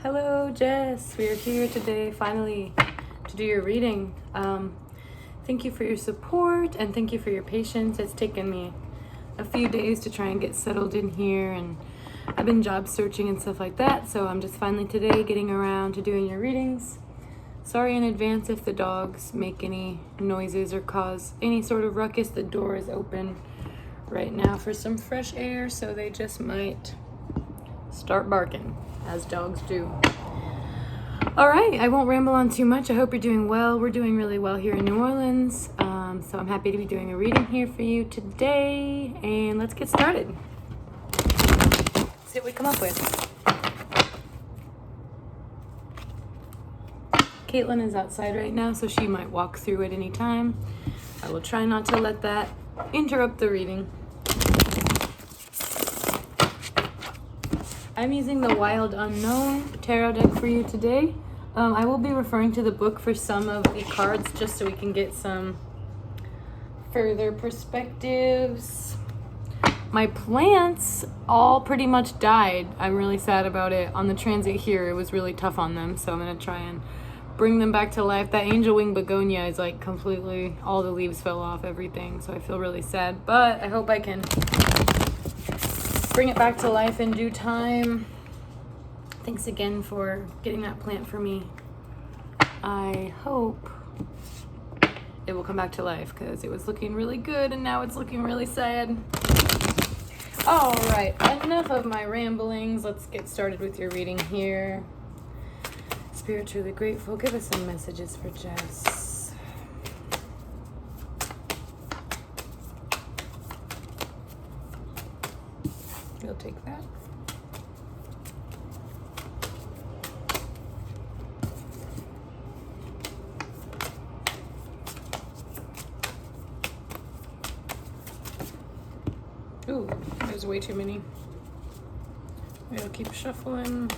Hello, Jess. We are here today finally to do your reading. Thank you for your support and thank you for your patience. It's taken me a few days to try and get settled in here, and I've been job searching and stuff like that, so I'm just finally today getting around to doing your readings. Sorry in advance if the dogs make any noises or cause any sort of ruckus. The door is open right now for some fresh air, so they just might start barking, as dogs do. All right, I won't ramble on too much. I hope you're doing well. We're doing really well here in New Orleans, so I'm happy to be doing a reading here for you today, and let's get started. See what we come up with. Caitlin is outside right now, so she might walk through at any time. I will try not to let that interrupt the reading. I'm using the Wild Unknown tarot deck for you today. I will be referring to the book for some of the cards just so we can get some further perspectives. My plants all pretty much died. I'm really sad about it. On the transit here, it was really tough on them, so I'm going to try and bring them back to life. That angel wing begonia is like completely, all the leaves fell off, everything, so I feel really sad, but I hope I can bring it back to life in due time. Thanks again for getting that plant for me. I hope it will come back to life because it was looking really good and now it's looking really sad. All right, enough of my ramblings. Let's get started with your reading here. Spirit, truly grateful. Give us some messages for Jess. We'll take that. Ooh, there's way too many. We'll keep shuffling.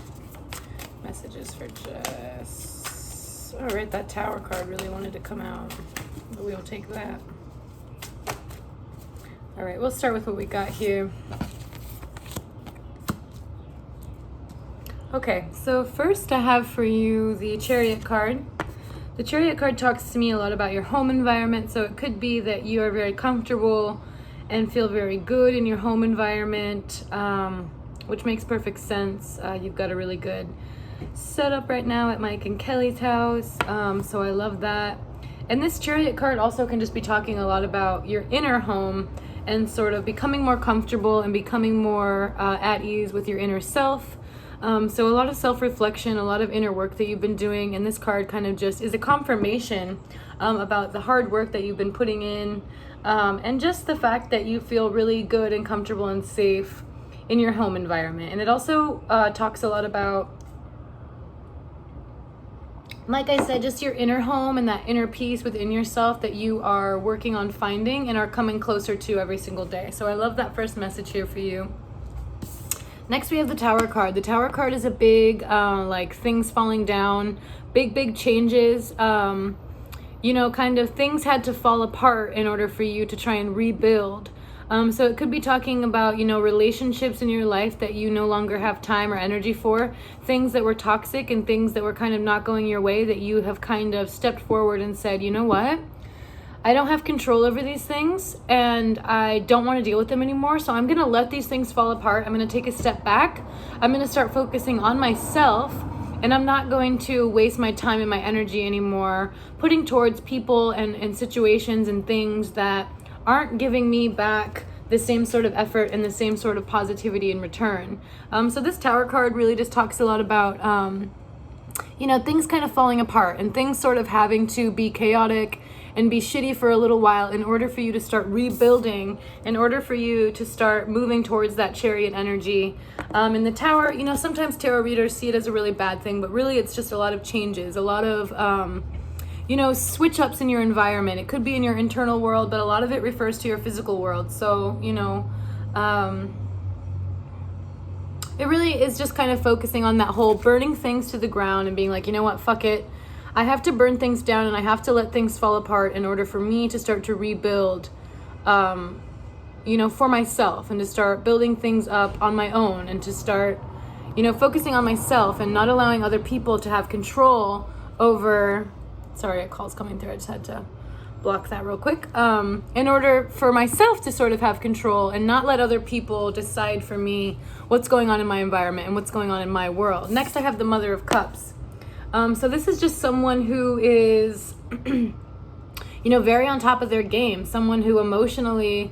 Messages for Jess. All right, that Tower card really wanted to come out, but we will take that. All right, we'll start with what we got here. Okay, so first I have for you the Chariot card. The Chariot card talks to me a lot about your home environment, so it could be that you are very comfortable and feel very good in your home environment, which makes perfect sense. You've got a really good setup right now at Mike and Kelly's house, so I love that. And this Chariot card also can just be talking a lot about your inner home and sort of becoming more comfortable and becoming more at ease with your inner self. So a lot of self-reflection, a lot of inner work that you've been doing, and this card kind of just is a confirmation about the hard work that you've been putting in, and just the fact that you feel really good and comfortable and safe in your home environment. And it also talks a lot about, like I said, just your inner home and that inner peace within yourself that you are working on finding and are coming closer to every single day. So I love that first message here for you. Next, we have the Tower card. The Tower card is a big, like things falling down, big changes. You know, kind of things had to fall apart in order for you to try and rebuild. So it could be talking about, you know, relationships in your life that you no longer have time or energy for, things that were toxic and things that were kind of not going your way that you have kind of stepped forward and said, you know what? I don't have control over these things and I don't want to deal with them anymore. So I'm going to let these things fall apart. I'm going to take a step back. I'm going to start focusing on myself, and I'm not going to waste my time and my energy anymore putting towards people and situations and things that aren't giving me back the same sort of effort and the same sort of positivity in return. So this Tower card really just talks a lot about, you know, things kind of falling apart and things sort of having to be chaotic and be shitty for a little while in order for you to start rebuilding, in order for you to start moving towards that Chariot energy. In the Tower, you know, sometimes tarot readers see it as a really bad thing, but really it's just a lot of changes, a lot of, you know, switch ups in your environment. It could be in your internal world, but a lot of it refers to your physical world. So, you know, it really is just kind of focusing on that whole burning things to the ground and being like, you know what, fuck it. I have to burn things down and I have to let things fall apart in order for me to start to rebuild, you know, for myself, and to start building things up on my own, and to start, focusing on myself and not allowing other people to have control over, sorry, a call's coming through. I just had to block that real quick. In order for myself to sort of have control and not let other people decide for me what's going on in my environment and what's going on in my world. Next, I have the Mother of Cups. So this is just someone who is, very on top of their game. Someone who emotionally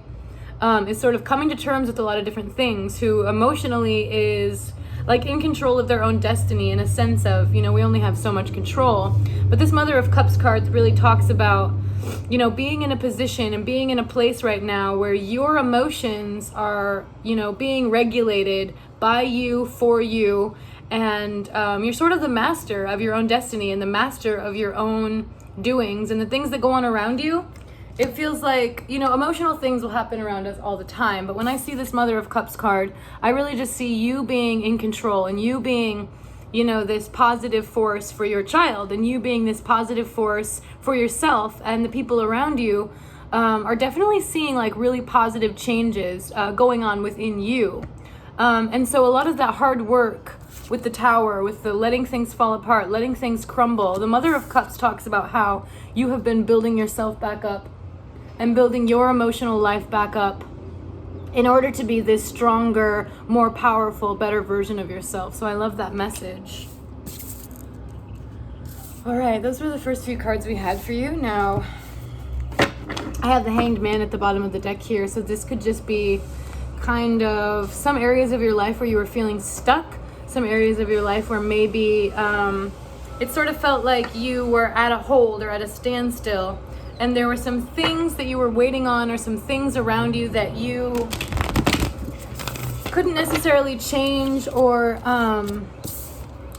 is sort of coming to terms with a lot of different things, who emotionally is like in control of their own destiny in a sense of, we only have so much control. But this Mother of Cups card really talks about, being in a position and being in a place right now where your emotions are, being regulated by you, for you, and you're sort of the master of your own destiny and the master of your own doings and the things that go on around you. It feels like, emotional things will happen around us all the time. But when I see this Mother of Cups card, I really just see you being in control and you being, this positive force for your child and you being this positive force for yourself, and the people around you are definitely seeing like really positive changes going on within you. And so a lot of that hard work with the Tower, with the letting things fall apart, letting things crumble. The Mother of Cups talks about how you have been building yourself back up and building your emotional life back up in order to be this stronger, more powerful, better version of yourself. So I love that message. All right, those were the first few cards we had for you. Now, I have the Hanged Man at the bottom of the deck here. So this could just be kind of some areas of your life where you were feeling stuck, some areas of your life where maybe it sort of felt like you were at a hold or at a standstill, and there were some things that you were waiting on or some things around you that you couldn't necessarily change or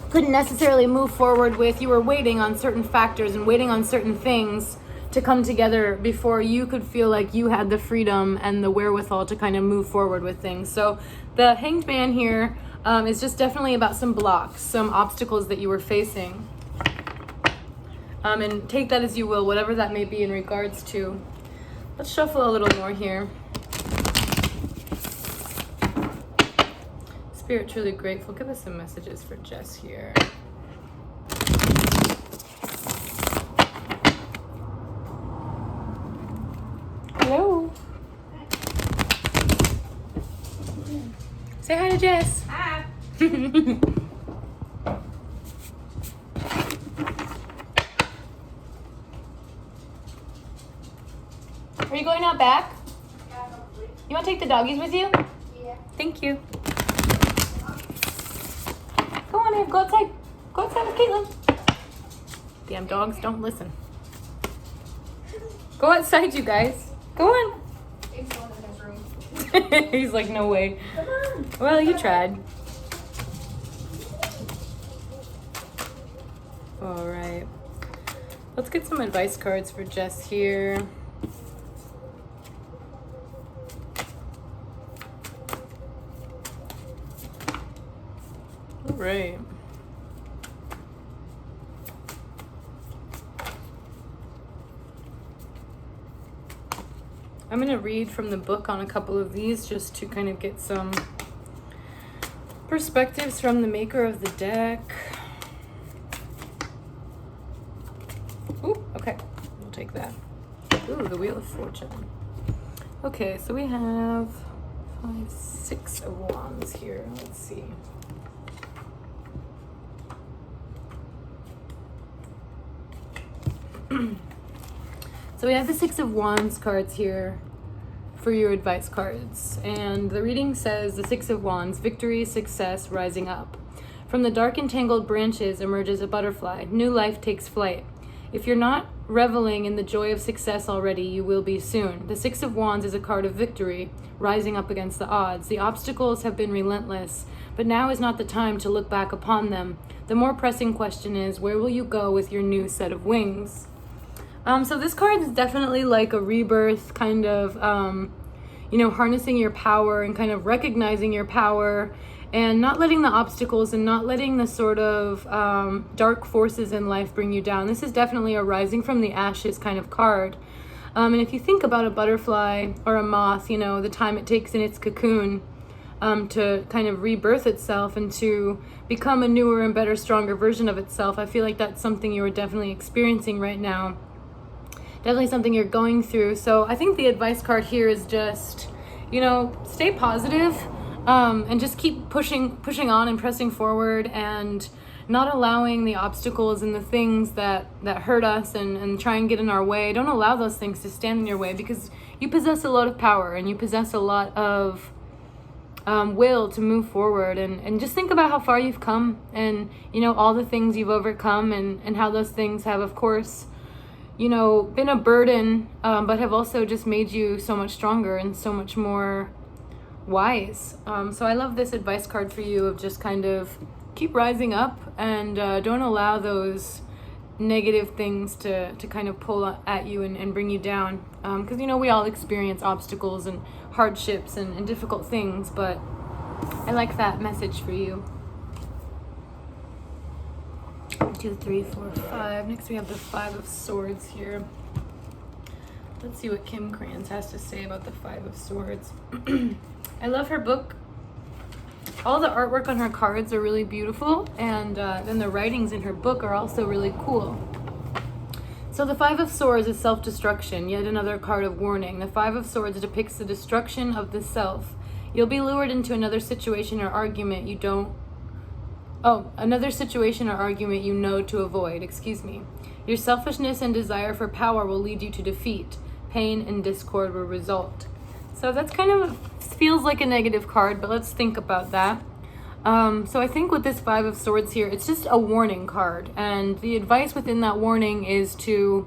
couldn't necessarily move forward with. You were waiting on certain factors and waiting on certain things to come together before you could feel like you had the freedom and the wherewithal to kind of move forward with things. So the Hanged Man here is just definitely about some blocks, some obstacles that you were facing. And take that as you will, whatever that may be in regards to. Let's shuffle a little more here. Spirit, truly grateful. Give us some messages for Jess here. Hello. Say hi to Jess. Hi. Are you going out back? Yeah, hopefully. You want to take the doggies with you? Yeah. Thank you. Go on here. Go outside. Go outside with Caitlin. Damn dogs don't listen. Go outside, you guys. Go on. He's going in his room. He's like, no way. Come on. Well, you tried. All right. Let's get some advice cards for Jess here. All right. I'm going to read from the book on a couple of these just to kind of get some perspectives from the maker of the deck. Ooh, okay. We'll take that. Ooh, the Wheel of Fortune. Okay, so we have 6 of Wands here. Let's see. So we have the 6 of Wands cards here for your advice cards. And the reading says the 6 of Wands, victory, success, rising up. From the dark entangled branches emerges a butterfly. New life takes flight. If you're not reveling in the joy of success already, you will be soon. The 6 of Wands is a card of victory, rising up against the odds. The obstacles have been relentless, but now is not the time to look back upon them. The more pressing question is, where will you go with your new set of wings? So this card is definitely like a rebirth, kind of, harnessing your power and kind of recognizing your power and not letting the obstacles and not letting the sort of dark forces in life bring you down. This is definitely a rising from the ashes kind of card. And if you think about a butterfly or a moth, the time it takes in its cocoon to kind of rebirth itself and to become a newer and better, stronger version of itself. I feel like that's something you are definitely experiencing right now. Definitely something you're going through. So I think the advice card here is just, stay positive, and just keep pushing on and pressing forward, and not allowing the obstacles and the things that hurt us and try and get in our way. Don't allow those things to stand in your way, because you possess a lot of power and you possess a lot of will to move forward, and just think about how far you've come, and all the things you've overcome, and how those things have, of course, been a burden, but have also just made you so much stronger and so much more wise. So I love this advice card for you of just kind of keep rising up, and don't allow those negative things to kind of pull at you and bring you down. Because, we all experience obstacles and hardships and difficult things, but I like that message for you. 1, 2, 3, 4, 5. Next we have the 5 of Swords here. Let's see what Kim Kranz has to say about the 5 of Swords. I love her book. All the artwork on her cards are really beautiful, and then the writings in her book are also really cool. So the 5 of Swords is self-destruction, yet another card of warning. The 5 of Swords depicts the destruction of the self. You'll be lured into another situation or argument you know to avoid, Your selfishness and desire for power will lead you to defeat. Pain and discord will result. So that's kind of feels like a negative card, but let's think about that. So I think with this 5 of Swords here, it's just a warning card. And the advice within that warning is to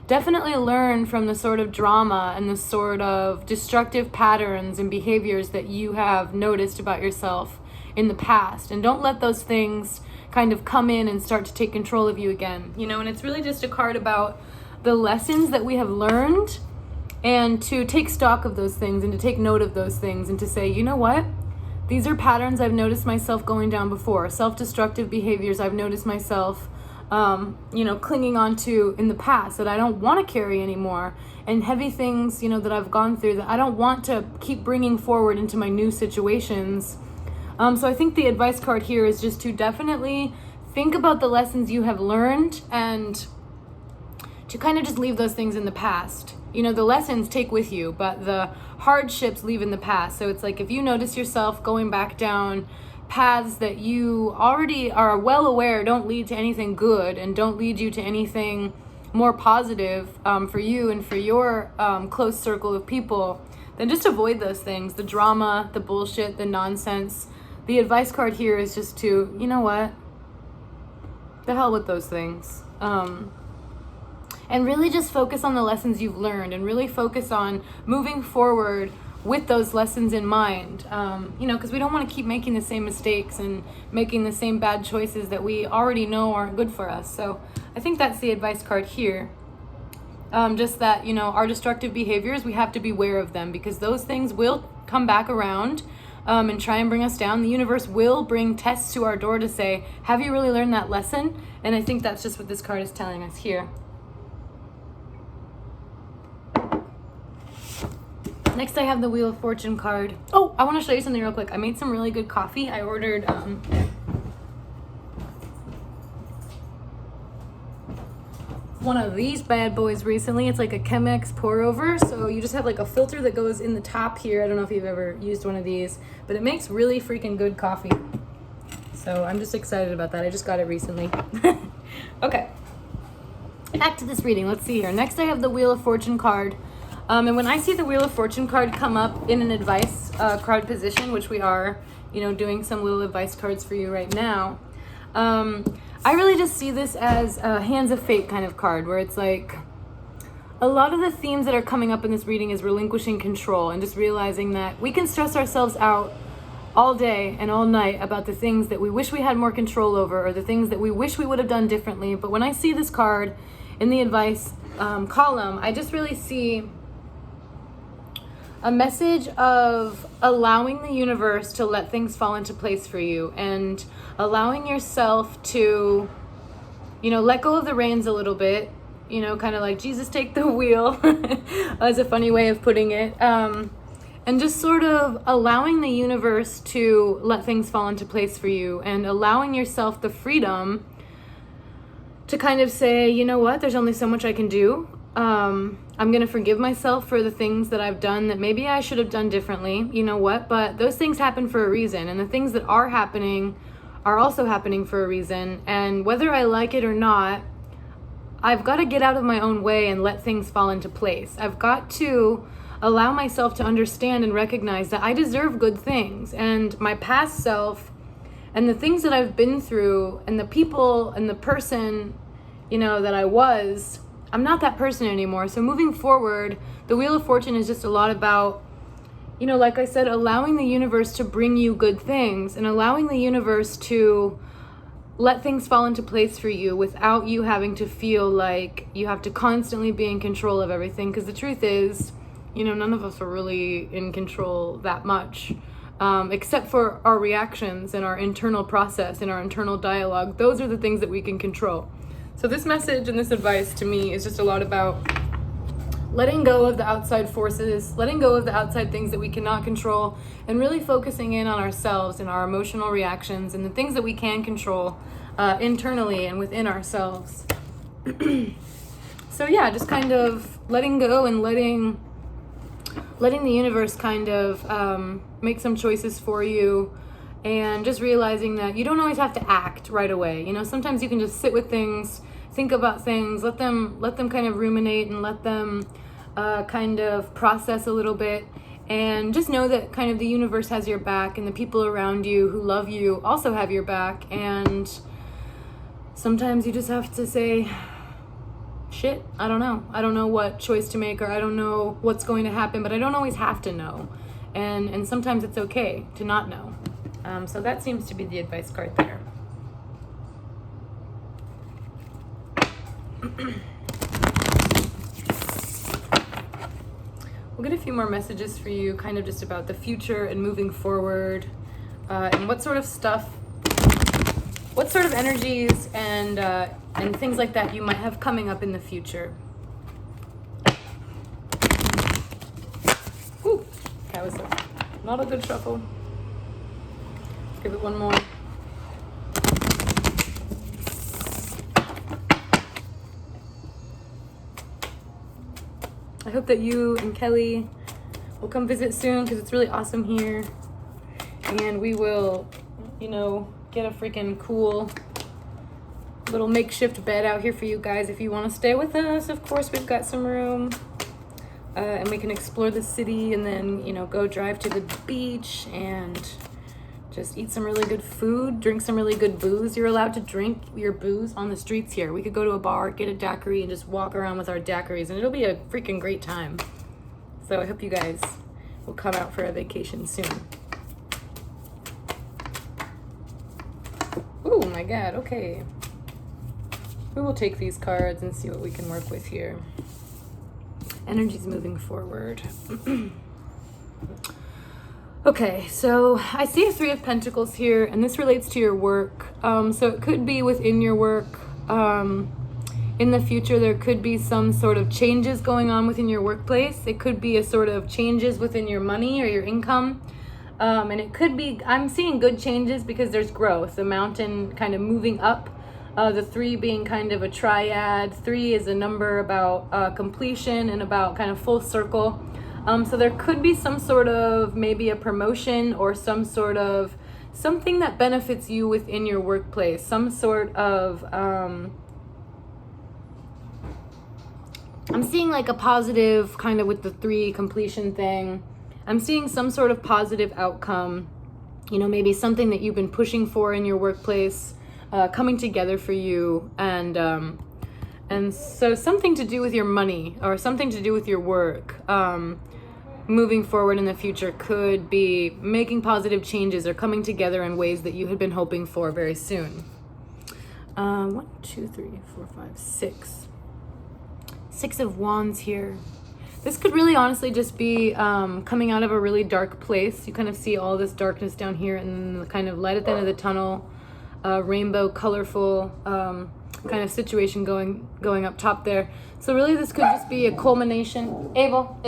definitely learn from the sort of drama and the sort of destructive patterns and behaviors that you have noticed about yourself in the past. And don't let those things kind of come in and start to take control of you again. And it's really just a card about the lessons that we have learned, and to take stock of those things and to take note of those things and to say, you know what? These are patterns I've noticed myself going down before. Self-destructive behaviors I've noticed myself, clinging on to in the past that I don't want to carry anymore. And heavy things, that I've gone through that I don't want to keep bringing forward into my new situations. So I think the advice card here is just to definitely think about the lessons you have learned, and to kind of just leave those things in the past. The lessons take with you, but the hardships leave in the past. So it's like, if you notice yourself going back down paths that you already are well aware don't lead to anything good and don't lead you to anything more positive for you and for your close circle of people, then just avoid those things. The drama, the bullshit, the nonsense. The advice card here is just to, the hell with those things. And really just focus on the lessons you've learned, and really focus on moving forward with those lessons in mind. Because we don't want to keep making the same mistakes and making the same bad choices that we already know aren't good for us. So I think that's the advice card here. Just that, our destructive behaviors, we have to be aware of them, because those things will come back around and try and bring us down. The universe will bring tests to our door to say, have you really learned that lesson? And I think that's just what this card is telling us here. Next, I have the Wheel of Fortune card. Oh, I want to show you something real quick. I made some really good coffee. I ordered one of these bad boys recently. It's like a Chemex pour over. So you just have like a filter that goes in the top here. I don't know if you've ever used one of these, but it makes really freaking good coffee. So I'm just excited about that. I just got it recently. Okay. Back to this reading. Let's see here. Next, I have the Wheel of Fortune card. And when I see the Wheel of Fortune card come up in an advice card position, which we are, doing some little advice cards for you right now, I really just see this as a Hands of Fate kind of card, where it's like a lot of the themes that are coming up in this reading is relinquishing control and just realizing that we can stress ourselves out all day and all night about the things that we wish we had more control over, or the things that we wish we would have done differently. But when I see this card in the advice column, I just really see a message of allowing the universe to let things fall into place for you, and allowing yourself to, let go of the reins a little bit, kind of like Jesus take the wheel, as a funny way of putting it. and just sort of allowing the universe to let things fall into place for you, and allowing yourself the freedom to kind of say, you know what, there's only so much I can do. I'm going to forgive myself for the things that I've done that maybe I should have done differently, you know what, but those things happen for a reason, and the things that are happening are also happening for a reason, and whether I like it or not, I've got to get out of my own way and let things fall into place. I've got to allow myself to understand and recognize that I deserve good things, and my past self and the things that I've been through and the people and the person, you know, that I was, I'm not that person anymore. So moving forward, the Wheel of Fortune is just a lot about, you know, like I said, allowing the universe to bring you good things and allowing the universe to let things fall into place for you without you having to feel like you have to constantly be in control of everything. Because the truth is, you know, none of us are really in control that much, except for our reactions and our internal process and our internal dialogue. Those are the things that we can control. So this message and this advice to me is just a lot about letting go of the outside forces, letting go of the outside things that we cannot control, and really focusing in on ourselves and our emotional reactions and the things that we can control internally and within ourselves. So yeah, just kind of letting go and letting the universe kind of make some choices for you, and just realizing that you don't always have to act right away. You know, sometimes you can just sit with things, think about things, let them kind of ruminate and let them kind of process a little bit, and just know that kind of the universe has your back, and the people around you who love you also have your back. And sometimes you just have to say, shit, I don't know what choice to make, or I don't know what's going to happen, but I don't always have to know, and sometimes it's okay to not know. So that seems to be the advice card there. We'll get a few more messages for you, kind of just about the future and moving forward, and what sort of stuff, what sort of energies and things like that you might have coming up in the future. Ooh, that was not a good shuffle. Let's give it one more. I hope that you and Kelly will come visit soon, because it's really awesome here. And we will, you know, get a freaking cool little makeshift bed out here for you guys if you want to stay with us. Of course, we've got some room. And we can explore the city, and then, you know, go drive to the beach and just eat some really good food, drink some really good booze. You're allowed to drink your booze on the streets here. We could go to a bar, get a daiquiri, and just walk around with our daiquiris, and it'll be a freaking great time. So I hope you guys will come out for a vacation soon. Oh my God, okay. We will take these cards and see what we can work with here. Energy's moving forward. Okay, so I see a Three of Pentacles here, and this relates to your work. So it could be within your work. In the future, there could be some sort of changes going on within your workplace. It could be a sort of changes within your money or your income. And it could be, I'm seeing good changes because there's growth. The mountain kind of moving up. The 3 being kind of a triad. 3 is a number about completion and about kind of full circle. So there could be some sort of maybe a promotion or some sort of something that benefits you within your workplace. Some sort of, I'm seeing like a positive kind of with the 3 completion thing. I'm seeing some sort of positive outcome, you know, maybe something that you've been pushing for in your workplace, coming together for you. And so something to do with your money or something to do with your work, moving forward in the future could be making positive changes or coming together in ways that you had been hoping for very soon. 1, 2, 3, 4, 5, 6. 6 of Wands here. This could really honestly just be coming out of a really dark place. You kind of see all this darkness down here, and then the kind of light at the end of the tunnel, rainbow, colorful kind of situation going up top there. So really this could just be a culmination. Abel,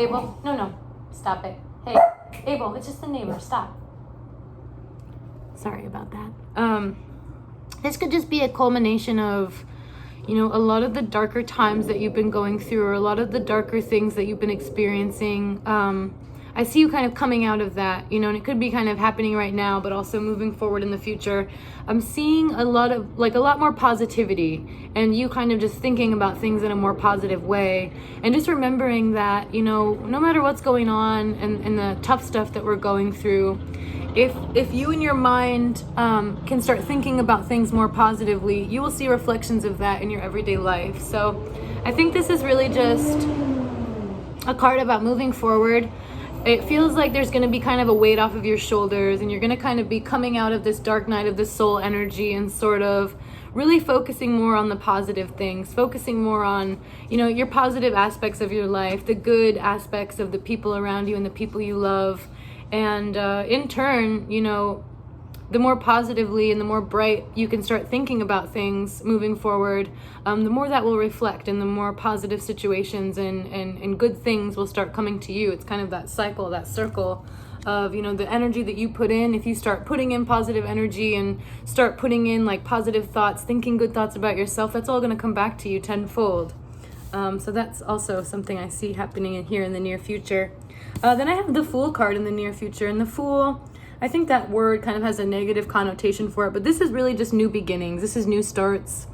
no, stop it. Hey, Abel, it's just the neighbor. Stop. Sorry about that. This could just be a culmination of, you know, a lot of the darker times that you've been going through, or a lot of the darker things that you've been experiencing. I see you kind of coming out of that, you know, and it could be kind of happening right now, but also moving forward in the future. I'm seeing a lot more positivity, and you kind of just thinking about things in a more positive way, and just remembering that, you know, no matter what's going on and the tough stuff that we're going through, if you in your mind can start thinking about things more positively, you will see reflections of that in your everyday life. So I think this is really just a card about moving forward. It feels like there's going to be kind of a weight off of your shoulders, and you're going to kind of be coming out of this dark night of the soul energy and sort of really focusing more on the positive things, focusing more on, you know, your positive aspects of your life, the good aspects of the people around you and the people you love. And in turn, you know, the more positively and the more bright you can start thinking about things moving forward, the more that will reflect, and the more positive situations and good things will start coming to you. It's kind of that cycle, that circle of, you know, the energy that you put in. If you start putting in positive energy and start putting in like positive thoughts, thinking good thoughts about yourself, that's all going to come back to you tenfold. So that's also something I see happening in here in the near future. Then I have the Fool card in the near future, and the Fool, I think that word kind of has a negative connotation for it, but this is really just new beginnings. This is new starts.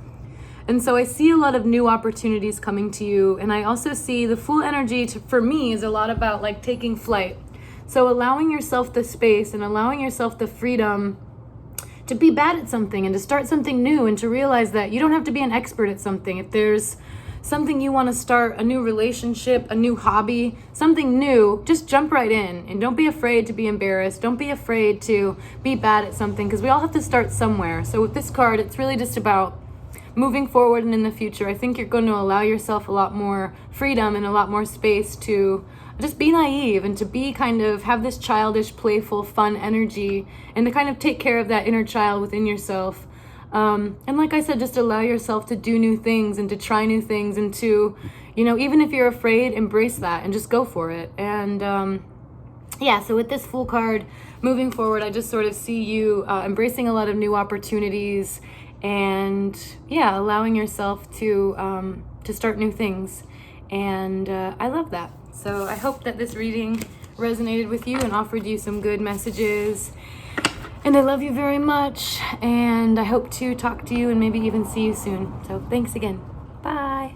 And so I see a lot of new opportunities coming to you, and I also see the Fool energy for me is a lot about like taking flight. So allowing yourself the space and allowing yourself the freedom to be bad at something and to start something new, and to realize that you don't have to be an expert at something. If there's something you want to start, a new relationship, a new hobby, something new, just jump right in, and don't be afraid to be embarrassed. Don't be afraid to be bad at something, because we all have to start somewhere. So with this card, it's really just about moving forward and in the future. I think you're going to allow yourself a lot more freedom and a lot more space to just be naive, and to be kind of have this childish, playful, fun energy, and to kind of take care of that inner child within yourself. And like I said, just allow yourself to do new things and to try new things, and to, you know, even if you're afraid, embrace that and just go for it. And yeah, so with this Fool card, moving forward, I just sort of see you embracing a lot of new opportunities, and yeah, allowing yourself to start new things. And I love that. So I hope that this reading resonated with you and offered you some good messages. And I love you very much, and I hope to talk to you and maybe even see you soon. So thanks again. Bye.